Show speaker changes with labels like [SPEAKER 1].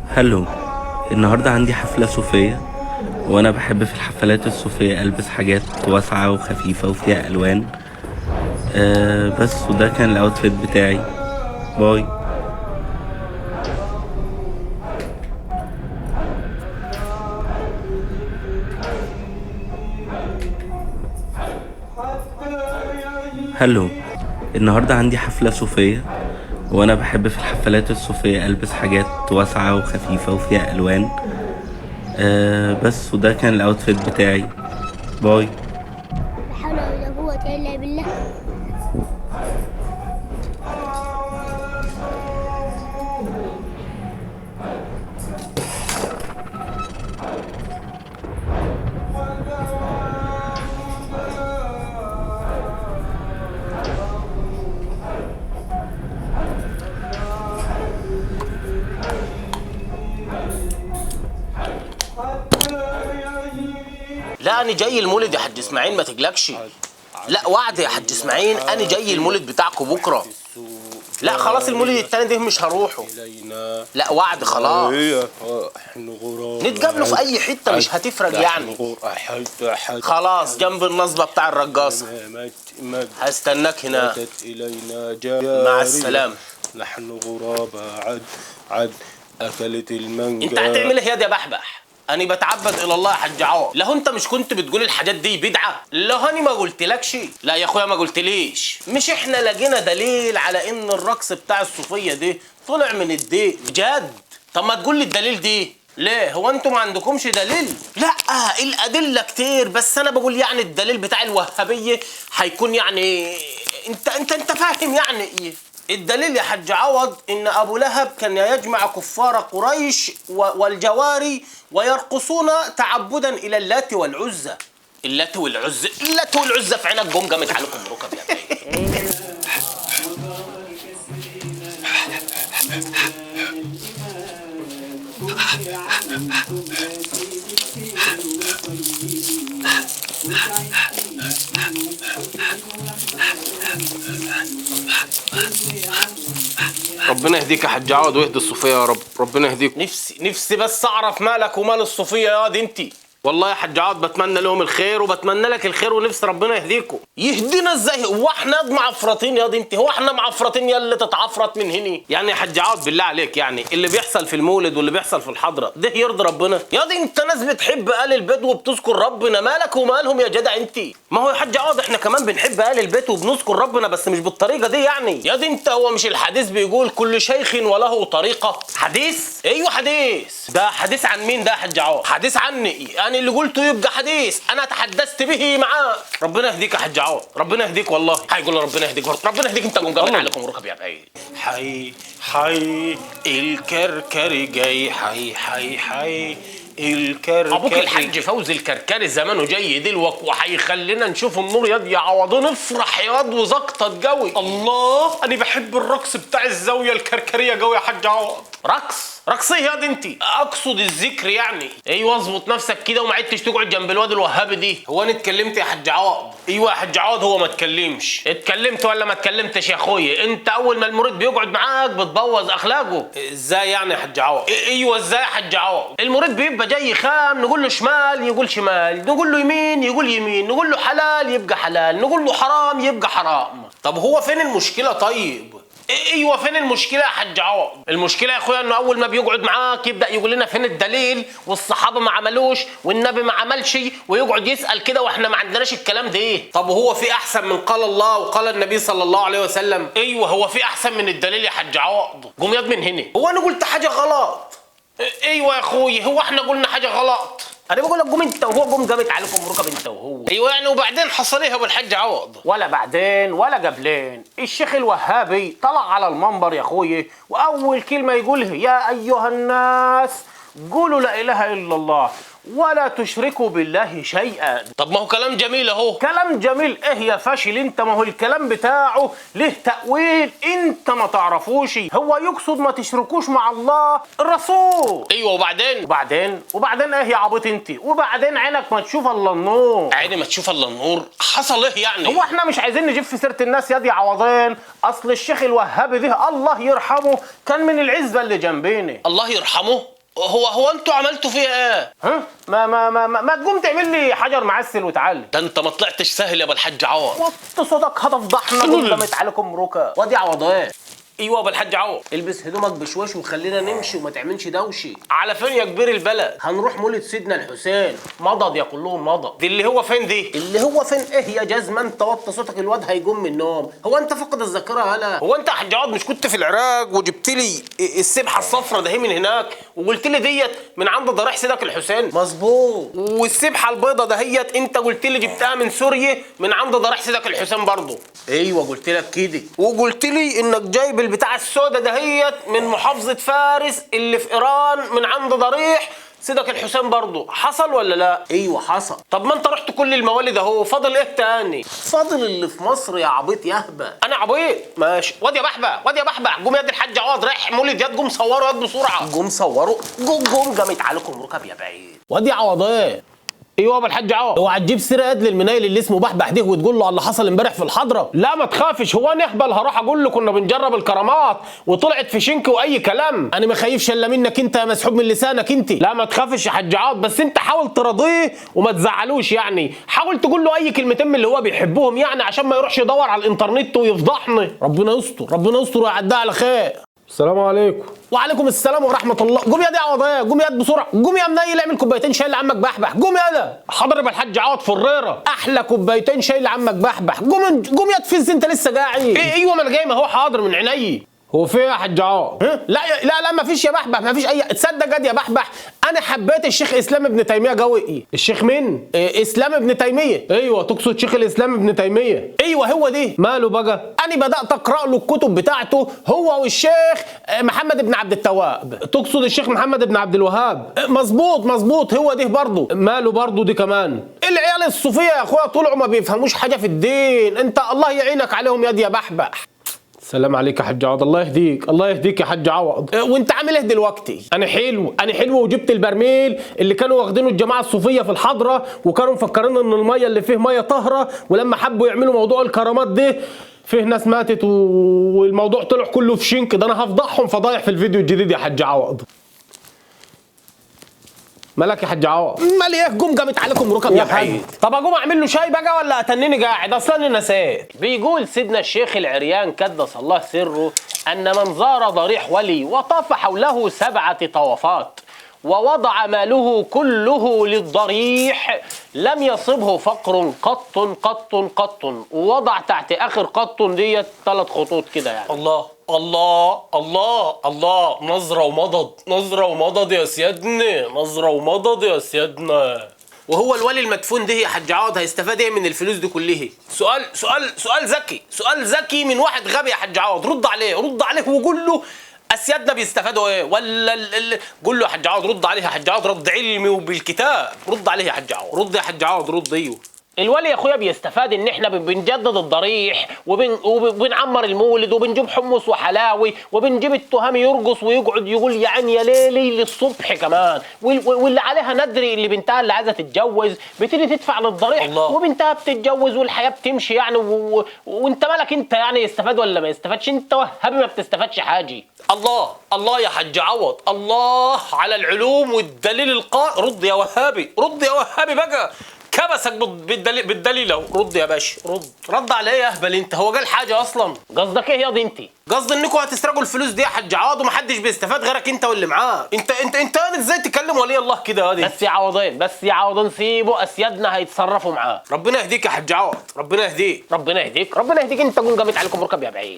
[SPEAKER 1] هلو. النهاردة عندي حفلة صوفية، وأنا بحب في الحفلات الصوفية ألبس حاجات واسعة وخفيفة وفيها ألوان. بس وده كان الأوتفيت بتاعي. باي. هلو. النهاردة عندي حفلة صوفية، وأنا بحب في الحفلات الصوفية ألبس حاجات واسعة وخفيفة وفيها ألوان. بس وده كان الأوتفيت بتاعي. باي.
[SPEAKER 2] لا حول ولا قوة إلا بالله.
[SPEAKER 3] لا انا جاي المولد يا حاج اسماعيل، ما تقلقش. لا وعد يا حاج اسماعيل، انا جاي المولد بتاعكم بكره. لا خلاص المولد التاني ده مش هروحه. لا وعد خلاص، نتقابلوا في اي حته مش هتفرق يعني. خلاص جنب النصبه بتاع الرقاصه، هستناك هنا. مع السلامه.
[SPEAKER 4] نحن غرابة عد أكلت المانجا.
[SPEAKER 3] انت هتعمل ايه يا بحبح؟ أنا بتعبد إلى الله يا حاج عوض. له أنت مش كنت بتقول الحاجات دي بدعة؟ له أنا ما قلتلكش؟ لا يا أخويا ما قلتليش. مش إحنا لقينا دليل على إن الرقص بتاع الصوفية دي طلع من الدين بجد؟ طب ما تقول لي الدليل دي؟ ليه؟ هو أنتوا ما عندكمش دليل؟ لا الأدلة كتير، بس أنا بقول يعني الدليل بتاع الوهابية هيكون يعني أنت فاهم يعني إيه؟ الدليل يا حاج عوض ان ابو لهب كان يجمع كفار قريش والجواري ويرقصون تعبدا الى اللات والعزى. اللات والعزى في عينك قوم قامت عليكم ركب يا بيه. ربنا يهديك يا حاج عوض ويهدي الصوفيه يا رب. ربنا يهديك. نفسي بس اعرف مالك ومال الصوفيه يا دي انتي. والله يا حاج عوض بتمنى لهم الخير وبتمنى لك الخير، ونفسي ربنا يهديكم. يهدينا ازاي؟ هو احنا معفرطين يا دي انت؟ هو احنا معفرطين يا اللي تتعفرط من هنا؟ يعني يا حاج عوض بالله عليك، يعني اللي بيحصل في المولد واللي بيحصل في الحضره ده يرضي ربنا؟ يا دي انت ناس بتحب آل البيت وبتذكر ربنا، مالك ومالهم يا جدع انت؟ ما هو يا حاج عوض احنا كمان بنحب آل البيت وبنذكر ربنا، بس مش بالطريقه دي يعني. يا دي انت هو مش الحديث بيقول كل شيخ وله طريقه؟ حديث؟ ايوه حديث. ده حديث عن مين ده يا حاج عوض؟ حديث عني انا اللي قلته يبقى حديث، انا تحدثت به معاه. ربنا يهديك يا حاج عوض، ربنا يهديك والله. هيقول ربنا يهديك برضه. ربنا يهديك انت قوم عليكم ركب يا بعيد. حي الكركري جاي، حي الكركري. ابوك الحاج فوزي الكركري زمانه جاي دلوك وهيخلينا نشوف النور ياض يا عوض، نفرح ياض وزقطت قوي. الله انا بحب الرقص بتاع الزاويه الكركريه قوي يا حاج عوض. رقص ايه ياض انت؟ اقصد الذكر يعني. ايوه اظبط نفسك كده وما عدتش تقعد جنب الواد الوهابي دي. هو انا اتكلمت يا حاج عوض؟ ايوه يا حاج عوض هو ما اتكلمش. اتكلمت ولا ما اتكلمتش يا اخويا؟ انت اول ما المريد بيقعد معاك بتبوظ اخلاقه. ازاي يعني يا حاج عوض؟ ايوه ازاي يا حاج عوض؟ المريد بيبقى جاي خام، نقول له شمال يقول شمال، نقول له يمين يقول يمين، نقول له حلال يبقى حلال، نقول له حرام يبقى حرام. طب هو فين المشكله طيب؟ ايوه فين المشكله يا حاج عوض؟ المشكله يا اخويا انه اول ما بيقعد معاك يبدا يقول لنا فين الدليل، والصحابه ما عملوش والنبي ما عملش، ويقعد يسال كده واحنا ما عندناش الكلام ده. طب هو في احسن من قال الله وقال النبي صلى الله عليه وسلم؟ ايوه هو في احسن من الدليل يا حاج عوض. قوم ياض من هنا. هو انا قلت حاجه غلط؟ ايوه يا اخويا هو احنا قلنا حاجه غلط؟ انا بقول لك قوم انت وهو، قوم قامت عليكم ركب انت وهو. ايوه يعني وبعدين حصل ايه يا ابو الحاج عوض؟ ولا بعدين ولا قبلين. الشيخ الوهابي طلع على المنبر يا اخويا، واول كلمه يقولها يا ايها الناس قولوا لا اله الا الله. ولا تشركوا بالله شيئا. طب ما هو كلام جميل اهو. كلام جميل ايه يا فاشل انت؟ ما هو الكلام بتاعه له تأويل انت ما تعرفوش. هو يقصد ما تشركوش مع الله الرسول. ايوه وبعدين ايه يا عبيط انت؟ وبعدين عينك ما تشوف الا النور. عيني ما تشوف الا النور؟ حصل ايه يعني؟ هو احنا مش عايزين نجيب في سيره الناس يا دي عوضين. اصل الشيخ الوهابي ده الله يرحمه كان من العزبه اللي جنبينا. الله يرحمه؟ هو انتوا عملتوا فيها ايه؟ ها؟ ما تقوم تعمل لي حجر معسل وتعالي. ده انت ما طلعتش سهل يا ابو الحاج عوض. وطي صوتك هتفضحنا قدامت عليكم ركا. وادي عوضين. ايوه يا ابو الحاج عوض. البس هدومك بشويش وخلينا نمشي وما تعملش دوشه. على فين يا كبير البلد؟ هنروح مولد سيدنا الحسين. مضض يا كلهم مضض. دي اللي هو فين دي؟ اللي هو فين ايه يا جزمه انت؟ وطي صوتك الواد هيقوم من النوم. هو انت فقد الذاكره هلا؟ هو انت يا حاج عوض مش كنت في العراق وجبت لي السبحه الصفراء ده من هناك وقلت لي ديت من عند ضريح سيدك الحسين؟ مظبوط. والسبحه البيضه دهيت انت قلت لي جبتها من سوريا من عند ضريح سيدك الحسين برضه. ايوه قلت لك كده. وقلت لي انك جايب البتاع السوداء دهيت من محافظة فارس اللي في إيران من عند ضريح سيدك الحسين برضه. حصل ولا لا؟ ايوه حصل. طب ما انت رحت كل الموالد اهو، فاضل ايه تاني؟ فاضل اللي في مصر يا عبيط يهبه. انا عبيط؟ ماشي. واد يا بحبح قوم يا دي الحاج عوض رايح مولد ياد، قوم صوروا ياد بسرعه. قوم صوروا قوم قامت عليكم ركب يا بعيد. واد يا عوضين. ايوه يا الحاج عوض. اوعى تجيب سيره قد المنايل اللي اسمه بحبح ده وتقول له على اللي حصل امبارح في الحضره. لا ما تخافش، هو نهبل هروح اقول له كنا بنجرب الكرامات وطلعت في شنك واي كلام. انا ما خايفش الا منك انت يا مسحوب من لسانك انت. لا ما تخافش يا حاج عوض، بس انت حاول ترضيه وما تزعلوش يعني. حاول تقول له اي كلمتين من اللي هو بيحبهم يعني عشان ما يروحش يدور على الانترنت ويفضحني. ربنا يستر ويعديها على خير. السلام عليكم. وعليكم السلام ورحمه الله. قوم يا دي عوضيه، قوم يا بسرعه، قوم يا منيل اعمل كوبايتين شاي لعمك بحبح. قوم يا ده حضر يا الحاج عوض فريره احلى كوبايتين شاي لعمك بحبح. قوم يا تفز انت لسه قاعد. ايوه ما انا جاي ما هو حاضر من عيني. هو في يا حاج عوض؟ لا ما فيش يا بحبح، ما فيش اي. تصدق قد يا بحبح انا حبيت الشيخ اسلام ابن تيميه قوي. الشيخ مين؟ اسلام ابن تيميه. ايوه تقصد شيخ الاسلام ابن تيميه. ايوه هو دي. ماله بقى؟ انا بدات اقرا له الكتب بتاعته هو والشيخ محمد بن عبد التواب. تقصد الشيخ محمد بن عبد الوهاب. مظبوط هو ده برضه. ماله برضه دي كمان؟ العيال الصوفيه يا اخويا طلعوا ما بيفهموش حاجه في الدين. انت الله يعينك عليهم يا دي يا بحبح. السلام عليك يا حاج عوض. الله يهديك يا حاج عوض. وانت عامل ايه دلوقتي؟ انا حلو وجبت البرميل اللي كانوا واخدينه الجماعه الصوفيه في الحضره وكانوا مفكرين ان الميه اللي فيه ميه طاهره، ولما حبوا يعملوا موضوع الكرامات ده فيه ناس ماتت والموضوع طلع كله في شنك. ده انا هفضحهم فضايح في الفيديو الجديد يا حاج عوض. مالك يا حاج عوض؟ مال ايه؟ قامت عليكم ركب يا بعيد. طب اقوم اعمل له شاي بقى ولا اتنيني قاعد؟ اصلا انا نسيت. بيقول سيدنا الشيخ العريان قدس الله سره ان من زار ضريح ولي وطاف حوله 7 طوافات ووضع ماله كله للضريح لم يصبه فقر قط. ووضع تحت اخر قط ديت 3 خطوط كده يعني. الله نظرة ومضض يا سيادنا. وهو الولي المدفون ده يا حاج عوض هيستفاد ايه من الفلوس دي كلها؟ سؤال ذكي من واحد غبي يا حاج عوض. رد عليه وقول له اسيادنا بيستفادوا ايه؟ ولا قول له يا حاج عوض رد عليه يا حاج عوض رد علمي وبالكتاب. رد عليه يا حاج عوض. رد يا حاج عوض رد. ايوه الولي يا اخويا بيستفاد ان احنا بنجدد الضريح وبنعمر المولد وبنجيب حمص وحلاوي وبنجيب التهامي يرقص ويقعد يقول يا عين يا ليلي للصبح كمان. واللي عليها ندري اللي بنتها اللي عايزه تتجوز بتيجي تدفع للضريح الله. وبنتها بتتجوز والحياه بتمشي يعني وانت مالك انت يعني يستفاد ولا ما يستفادش؟ انت وهابي ما بتستفادش حاجه. الله يا حاج عوض. الله على العلوم والدليل القائم. رد يا وهابي بقى. كبسك بالدليل اهو. رد يا باشا رد على ايه يا اهبل انت؟ هو قال حاجه اصلا؟ قصدك ايه ياض انت؟ قصدي انكم هتسرقوا الفلوس دي يا حاج عوض ومحدش بيستفاد غيرك انت واللي معاك. انت ازاي تكلم ولي الله كده؟ بس يا عوضين سيبوا اسيادنا هيتصرفوا معاه. ربنا يهديك يا حاج عوض. ربنا يهديك انت. قوم قامت عليكم ركب يا بعيد.